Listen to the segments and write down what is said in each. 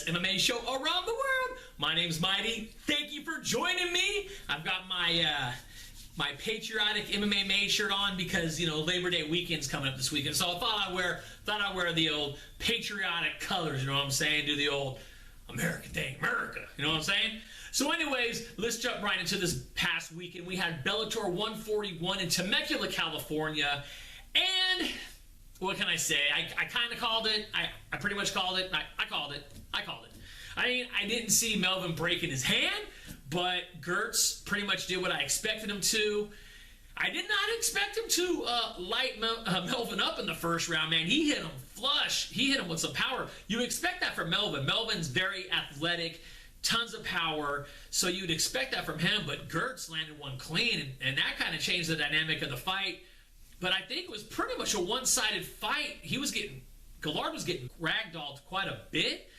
MMA show around the world. My name's Mighty. Thank you for joining me. I've got my my patriotic MMA May shirt on because, you know, Labor Day weekend's coming up this weekend. So I thought I'd wear the old patriotic colors, you know what I'm saying? Do the old American thing, America, you know what I'm saying? So anyways, let's jump right into this past weekend. We had Bellator 141 in Temecula, California, and what can I say? I kind of called it. I pretty much called it. I called it. I mean, I didn't see Melvin breaking his hand, but Gertz pretty much did what I expected him to. I did not expect him to light Melvin up in the first round, man. He hit him flush. He hit him with some power. You expect that from Melvin. Melvin's very athletic, tons of power, so you'd expect that from him, but Gertz landed one clean, and that kind of changed the dynamic of the fight. But I think it was pretty much a one-sided fight. Gallard was getting ragdolled quite a bit.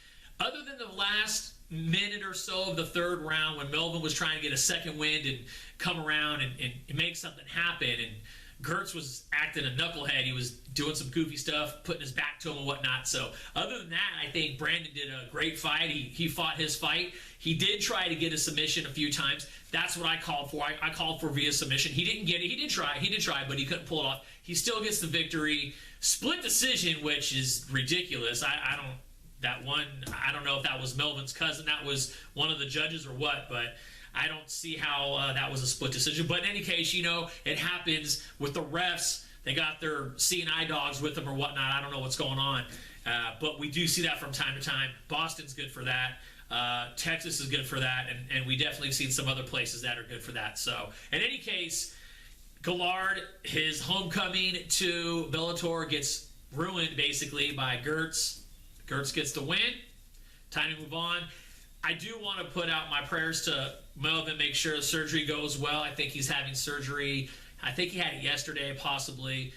Other than the last minute or so of the third round when Melvin was trying to get a second wind and come around and make something happen, and Gertz was acting a knucklehead. He was doing some goofy stuff, putting his back to him and whatnot. So other than that, I think Brandon did a great fight. He fought his fight. He did try to get a submission a few times. That's what I called for. I called for via submission. He didn't get it. He did try, but he couldn't pull it off. He still gets the victory. Split decision, which is ridiculous. I don't know if that was Melvin's cousin, that was one of the judges or what, but I don't see how that was a split decision. But in any case, you know, it happens with the refs. They got their CNI dogs with them or whatnot. I don't know what's going on. But we do see that from time to time. Boston's good for that. Texas is good for that. And we definitely have seen some other places that are good for that. So in any case, Gallard, his homecoming to Bellator gets ruined basically by Gertz. Gertz gets the win. Time to move on. I do want to put out my prayers to Melvin, make sure the surgery goes well. I think he's having surgery. I think he had it yesterday, possibly.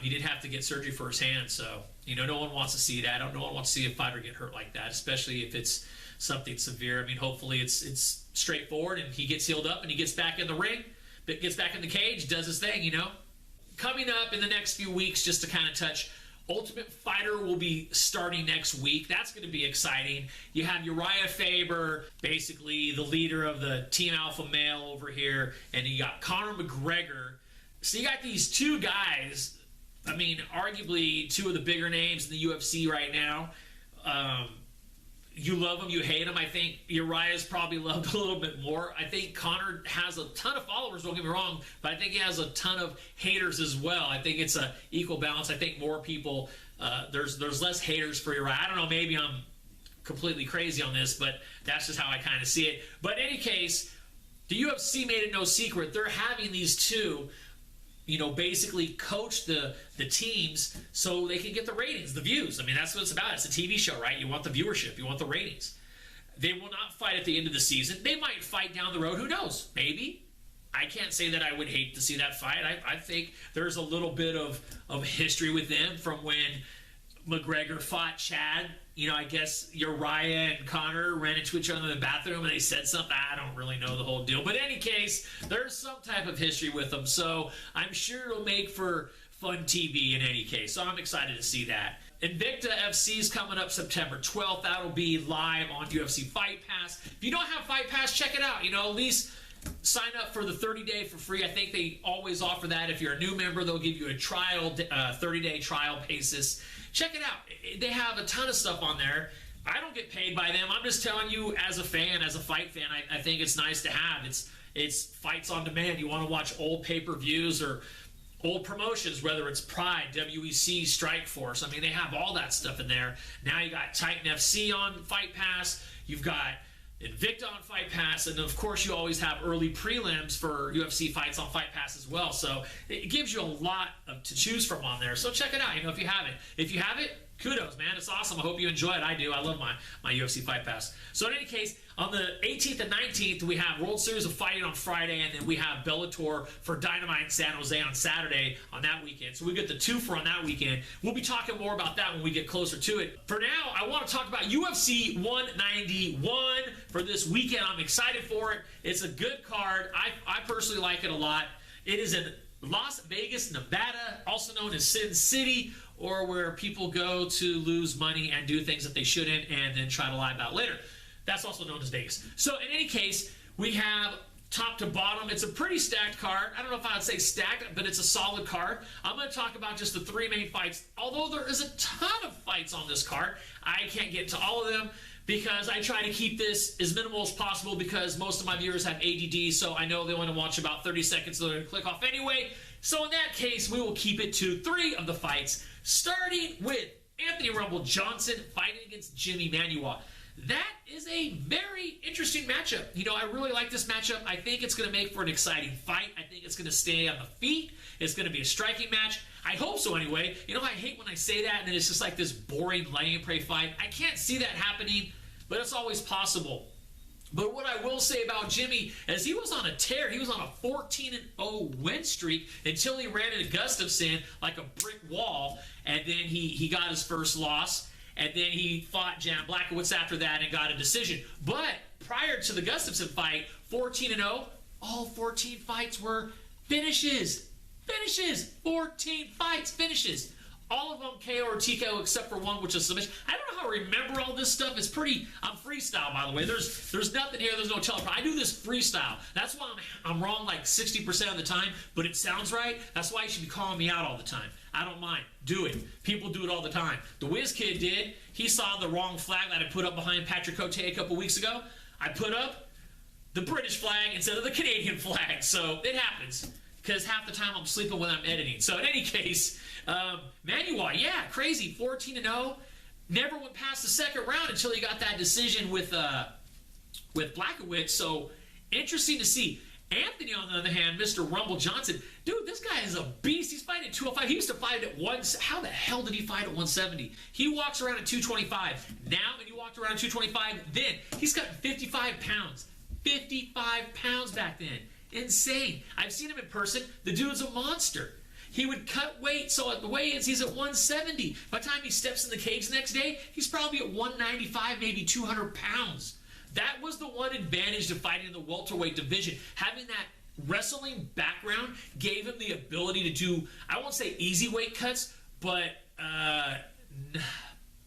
He did have to get surgery for his hand, so, you know, no one wants to see that. No one wants to see a fighter get hurt like that, especially if it's something severe. I mean, hopefully it's straightforward and he gets healed up and he gets back in the ring, gets back in the cage, does his thing, you know. Coming up in the next few weeks, just to kind of touch, Ultimate Fighter will be starting next week. That's going to be exciting. You have Uriah Faber, basically the leader of the Team Alpha Male over here, and you got Conor McGregor. So you got these two guys, I mean, arguably two of the bigger names in the UFC right now. You love them, you hate them. I think Uriah's probably loved a little bit more. I think Conor has a ton of followers, don't get me wrong, but I think he has a ton of haters as well. I think it's an equal balance. I think more people, there's less haters for Uriah. I don't know, maybe I'm completely crazy on this, but that's just how I kind of see it. But in any case, the UFC made it no secret. They're having these two, you know, basically coach the teams so they can get the ratings, the views. I mean, that's what it's about. It's a TV show, right? You want the viewership. You want the ratings. They will not fight at the end of the season. They might fight down the road. Who knows? Maybe. I can't say that I would hate to see that fight. I think there's a little bit of history with them from when McGregor fought Chad. You know, I guess Uriah and Conor ran into each other in the bathroom and they said something. I don't really know the whole deal. But in any case, there's some type of history with them. So I'm sure it'll make for fun TV in any case. So I'm excited to see that. Invicta FC is coming up September 12th. That'll be live on UFC Fight Pass. If you don't have Fight Pass, check it out. You know, at least sign up for the 30-day for free. I think they always offer that. If you're a new member, they'll give you a trial, 30-day trial basis. Check it out. They have a ton of stuff on there. I don't get paid by them. I'm just telling you, as a fan, as a fight fan, I think it's nice to have. It's fights on demand. You want to watch old pay-per-views or old promotions, whether it's Pride, WEC, Strikeforce. I mean, they have all that stuff in there. Now you got Titan FC on Fight Pass. You've got Invicta on Fight Pass, and of course you always have early prelims for UFC fights on Fight Pass as well. So it gives you a lot to choose from on there. So check it out, you know, if you have it. If you have it, Kudos, man. It's awesome. I hope you enjoy it. I do. I love my UFC Fight Pass. So in any case, on the 18th and 19th, we have World Series of Fighting on Friday, and then we have Bellator for Dynamite in San Jose on Saturday on that weekend. So we get the twofer on that weekend. We'll be talking more about that when we get closer to it. For now, I want to talk about UFC 191 for this weekend. I'm excited for it. It's a good card. I personally like it a lot. It is in Las Vegas, Nevada, also known as Sin City, or where people go to lose money and do things that they shouldn't and then try to lie about later. That's also known as Vegas. So in any case, we have top to bottom. It's a pretty stacked card. I don't know if I would say stacked, but it's a solid card. I'm going to talk about just the three main fights. Although there is a ton of fights on this card, I can't get to all of them because I try to keep this as minimal as possible because most of my viewers have ADD, so I know they want to watch about 30 seconds, so they're going to click off anyway. So in that case, we will keep it to 3 of the fights, starting with Anthony Rumble Johnson fighting against Jimmy Manuel. That is a very interesting matchup. You know, I really like this matchup. I think it's going to make for an exciting fight. I think it's going to stay on the feet. It's going to be a striking match. I hope so anyway. You know, I hate when I say that and then it's just like this boring lay and pray fight. I can't see that happening, but it's always possible. But what I will say about Jimmy is he was on a tear. He was on a 14-0 win streak until he ran into Gustafsson like a brick wall, and then he got his first loss, and then he fought Jan Blachowicz after that and got a decision. But prior to the Gustafsson fight, 14-0, all 14 fights were finishes. Finishes. 14 fights, finishes. All of them KO or TKO except for one, which is submission. I don't know how to remember all this stuff. It's pretty. I'm freestyle, by the way. There's nothing here. There's no teleprompter. I do this freestyle. That's why I'm wrong like 60% of the time, but it sounds right. That's why you should be calling me out all the time. I don't mind. Do it. People do it all the time. The Wiz Kid did. He saw the wrong flag that I put up behind Patrick Cote a couple weeks ago. I put up the British flag instead of the Canadian flag. So it happens. Because half the time I'm sleeping when I'm editing. So in any case, Manuel, yeah, crazy, 14-0. Never went past the second round until he got that decision with Blachowicz. So interesting to see. Anthony, on the other hand, Mr. Rumble Johnson, dude, this guy is a beast. He's fighting at 205. He used to fight at how the hell did he fight at 170? He walks around at 225 now, and he walked around at 225 then. He's got 55 pounds. 55 pounds back then. Insane. I've seen him in person. The dude's a monster. He would cut weight, so at the weigh-ins, he's at 170. By the time he steps in the cage the next day, he's probably at 195, maybe 200 pounds. That was the one advantage to fighting in the welterweight division. Having that wrestling background gave him the ability to do, I won't say easy weight cuts, but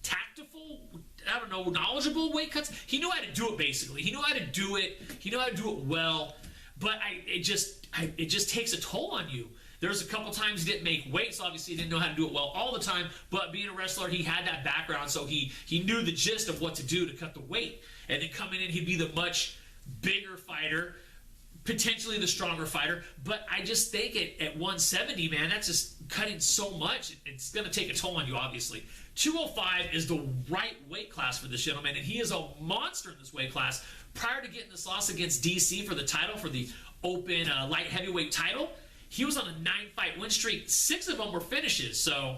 tactful, I don't know, knowledgeable weight cuts. He knew how to do it, basically. He knew how to do it. He knew how to do it well. But it just takes a toll on you. There's a couple times he didn't make weight, so obviously he didn't know how to do it well all the time. But being a wrestler, he had that background, so he knew the gist of what to do to cut the weight. And then coming in, he'd be the much bigger fighter, potentially the stronger fighter. But I just think at 170, man, that's just cutting so much. It's going to take a toll on you, obviously. 205 is the right weight class for this gentleman, and he is a monster in this weight class. Prior to getting this loss against DC for the title, for the open light heavyweight title, he was on a 9-fight win streak. 6 of them were finishes. So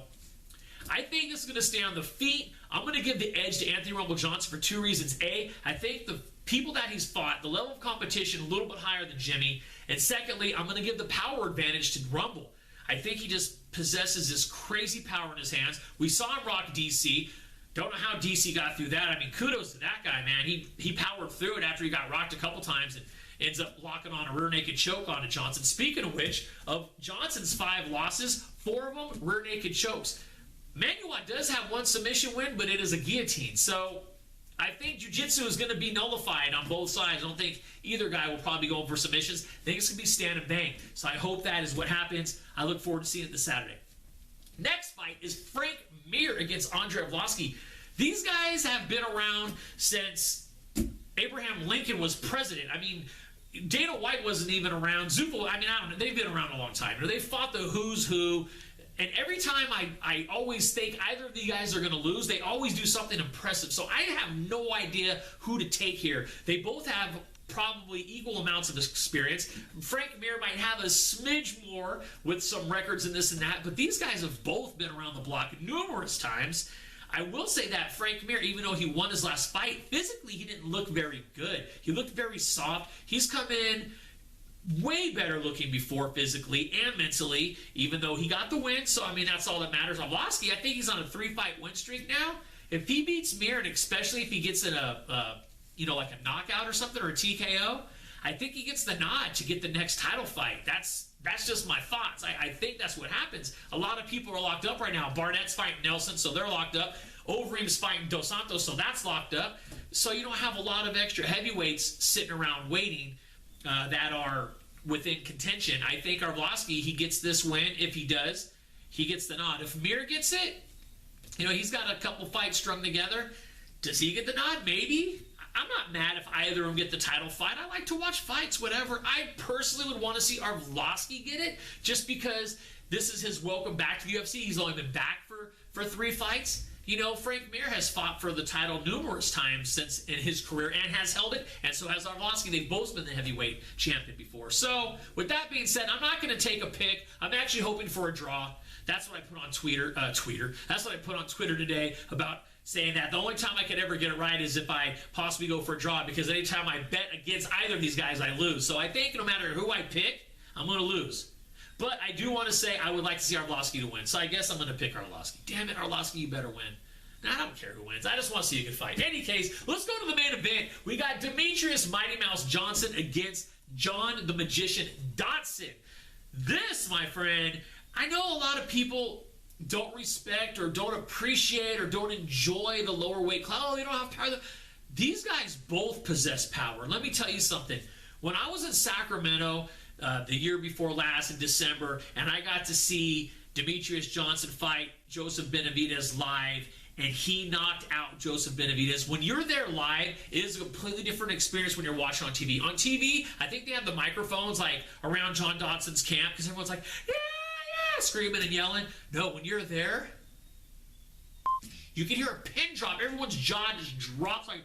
I think this is going to stay on the feet. I'm going to give the edge to Anthony Rumble Johnson for 2 reasons. A, I think the people that he's fought, the level of competition, a little bit higher than Jimmy. And secondly, I'm going to give the power advantage to Rumble. I think he just possesses this crazy power in his hands. We saw him rock DC. Don't know how DC got through that. I mean, kudos to that guy, man. He powered through it after he got rocked a couple times and ends up locking on a rear naked choke onto Johnson. Speaking of which, of Johnson's 5 losses, 4 of them rear naked chokes. Manuel does have 1 submission win, but it is a guillotine. So I think jiu-jitsu is going to be nullified on both sides. I don't think either guy will probably go for submissions. I think it's going to be stand and bang. So I hope that is what happens. I look forward to seeing it this Saturday. Next fight is Frank Mir against Andre Arlovski. These guys have been around since Abraham Lincoln was president. I mean, Dana White wasn't even around. Zufel, I mean, I don't know. They've been around a long time. They fought the who's who. And every time I always think either of the guys are going to lose, they always do something impressive. So I have no idea who to take here. They both have probably equal amounts of experience. Frank Mir might have a smidge more with some records and this and that, but these guys have both been around the block numerous times. I will say that Frank Mir, even though he won his last fight, physically he didn't look very good. He looked very soft. He's come in way better looking before physically and mentally, even though he got the win. So, I mean, that's all that matters. Arlovski, I think he's on a 3-fight win streak now. If he beats Mir, and especially if he gets in like a knockout or something, or a TKO, I think he gets the nod to get the next title fight. That's just my thoughts. I think that's what happens. A lot of people are locked up right now. Barnett's fighting Nelson, so they're locked up. Overeem's fighting Dos Santos, so that's locked up. So you don't have a lot of extra heavyweights sitting around waiting that are within contention. I think Arlovski, he gets this win. If he does, he gets the nod. If Mir gets it, he's got a couple fights strung together. Does he get the nod? Maybe. I'm not mad if either of them get the title fight. I like to watch fights, whatever. I personally would want to see Arlovski get it, just because this is his welcome back to the UFC. He's only been back for 3 fights. Frank Mir has fought for the title numerous times since in his career and has held it, and so has Arlovski. They've both been the heavyweight champion before. So, with that being said, I'm not going to take a pick. I'm actually hoping for a draw. That's what I put on Twitter. That's what I put on Twitter today about saying that the only time I could ever get it right is if I possibly go for a draw, because anytime I bet against either of these guys, I lose. So I think no matter who I pick, I'm going to lose. But I do want to say I would like to see Arlovski to win. So I guess I'm going to pick Arlovski. Damn it, Arlovski, you better win. Now, I don't care who wins. I just want to see a good fight. In any case, let's go to the main event. We got Demetrious Mighty Mouse Johnson against John the Magician Dodson. This, my friend, I know a lot of people don't respect or don't appreciate or don't enjoy the lower weight class. Oh, they don't have power. These guys both possess power. Let me tell you something. When I was in Sacramento the year before last in December, and I got to see Demetrious Johnson fight Joseph Benavidez live, and he knocked out Joseph Benavidez. When you're there live, it is a completely different experience when you're watching on TV. On TV, I think they have the microphones like around John Dodson's camp, because everyone's like, yeah, screaming and yelling. No, when you're there, you can hear a pin drop. Everyone's jaw just drops. Like,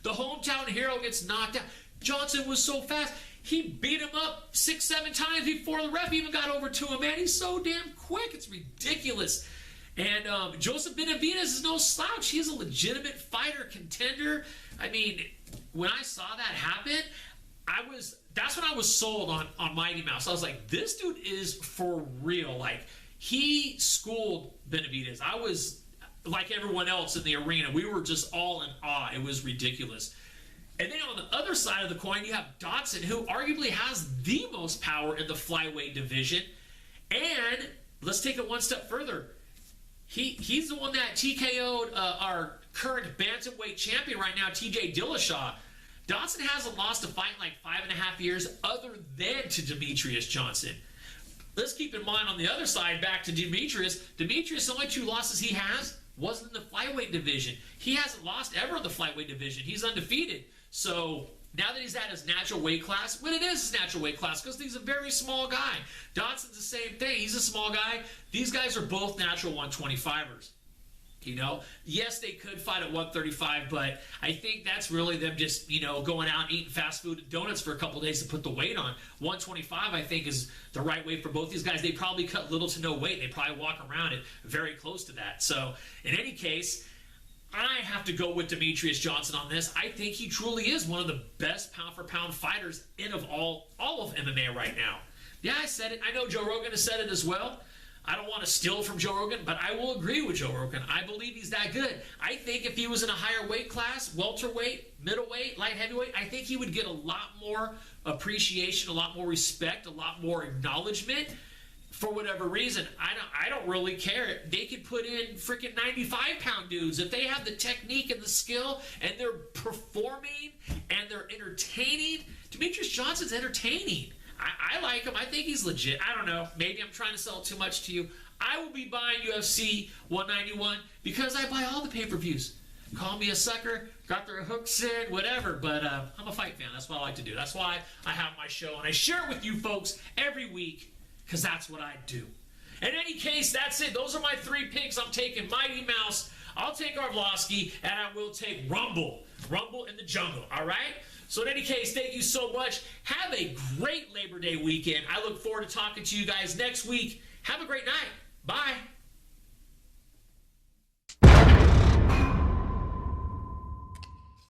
the hometown hero gets knocked out. Johnson was so fast. He beat him up 6-7 times before the ref even got over to him, man. He's so damn quick. It's ridiculous. And Joseph Benavidez is no slouch. He's a legitimate fighter, contender. I mean, when I saw that happen, that's when I was sold on Mighty Mouse. I was like, this dude is for real. Like, he schooled Benavidez. I was like everyone else in the arena. We were just all in awe. It was ridiculous. And then on the other side of the coin, you have Dodson, who arguably has the most power in the flyweight division. And let's take it one step further. He's the one that TKO'd our current bantamweight champion right now, TJ Dillashaw. Dodson hasn't lost a fight in like 5.5 years other than to Demetrious Johnson. Let's keep in mind on the other side, back to Demetrious. Demetrious, the only 2 losses he has wasn't in the flyweight division. He hasn't lost ever in the flyweight division. He's undefeated. So now that he's at his natural weight class, when it is his natural weight class, because he's a very small guy. Dodson's the same thing. He's a small guy. These guys are both natural 125ers. Yes, they could fight at 135, but I think that's really them just, going out and eating fast food and donuts for a couple days to put the weight on. 125, I think, is the right weight for both these guys. They probably cut little to no weight. They probably walk around it very close to that. So, in any case, I have to go with Demetrious Johnson on this. I think he truly is one of the best pound-for-pound fighters of all of MMA right now. Yeah, I said it. I know Joe Rogan has said it as well. I don't want to steal from Joe Rogan, but I will agree with Joe Rogan. I believe he's that good. I think if he was in a higher weight class, welterweight, middleweight, light heavyweight, I think he would get a lot more appreciation, a lot more respect, a lot more acknowledgement. For whatever reason, I don't really care. They could put in freaking 95-pound dudes. If they have the technique and the skill and they're performing and they're entertaining, Demetrious Johnson's entertaining. I like him. I think he's legit. I don't know. Maybe I'm trying to sell it too much to you. I will be buying UFC 191 because I buy all the pay-per-views. Call me a sucker, got their hooks in, whatever. But I'm a fight fan. That's what I like to do. That's why I have my show, and I share it with you folks every week because that's what I do. In any case, that's it. Those are my 3 picks. I'm taking Mighty Mouse. I'll take Arlovski, and I will take Rumble. Rumble in the jungle, all right? So in any case, thank you so much. Have a great Labor Day weekend. I look forward to talking to you guys next week. Have a great night. Bye.